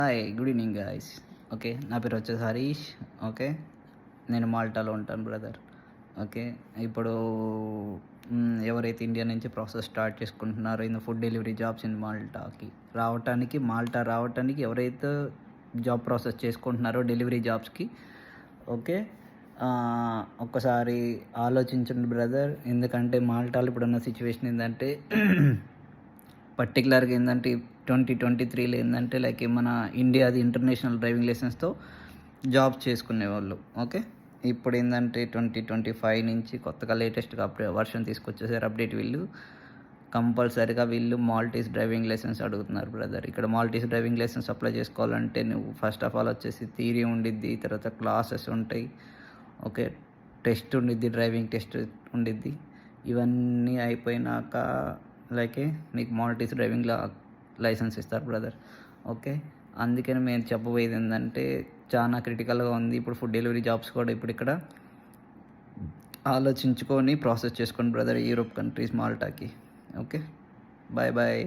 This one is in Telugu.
Hi, good evening guys. Okay, నా పేరు వచ్చేసి హరీష్. ఓకే, నేను మాల్టాలో ఉంటాను బ్రదర్. ఓకే, ఇప్పుడు ఎవరైతే ఇండియా నుంచి ప్రాసెస్ స్టార్ట్ చేసుకుంటున్నారో in food delivery jobs in Malta రావటానికి ఎవరైతే జాబ్ ప్రాసెస్ చేసుకుంటున్నారో డెలివరీ జాబ్స్కి, ఓకే, ఒక్కసారి ఆలోచించండి బ్రదర్. ఎందుకంటే మాల్టాలో ఇప్పుడున్న సిచ్యువేషన్ ఏంటంటే పర్టికులర్గా ఏంటంటే 2023లో ఏంటంటే లైక్ మన ఇండియాది ఇంటర్నేషనల్ డ్రైవింగ్ లైసెన్స్తో జాబ్స్ చేసుకునేవాళ్ళు. ఓకే, ఇప్పుడు ఏంటంటే 2025 నుంచి కొత్తగా లేటెస్ట్గా వర్షన్ తీసుకొచ్చేసారు అప్డేట్. వీళ్ళు కంపల్సరీగా మాల్టీస్ డ్రైవింగ్ లైసెన్స్ అడుగుతున్నారు బ్రదర్. ఇక్కడ మాల్టీస్ డ్రైవింగ్ లైసెన్స్ అప్లై చేసుకోవాలంటే నువ్వు ఫస్ట్ ఆఫ్ ఆల్ వచ్చేసి థియరీ ఉండిద్ది, తర్వాత క్లాసెస్ ఉంటాయి. ఓకే, టెస్ట్ ఉండిద్ది, డ్రైవింగ్ టెస్ట్ ఉండిద్ది. ఇవన్నీ అయిపోయినాక లైకే మీకు మాల్టీస్ డ్రైవింగ్ లైసెన్స్ ఇస్తారు బ్రదర్. ఓకే, అందుకని మేము చెప్పబోయేది ఏంటంటే చాలా క్రిటికల్గా ఉంది ఇప్పుడు ఫుడ్ డెలివరీ జాబ్స్ కూడా. ఇప్పుడు ఇక్కడ ఆలోచించుకొని ప్రాసెస్ చేసుకోండి బ్రదర్, యూరోప్ కంట్రీస్ మాల్టాకి. Okay, bye bye.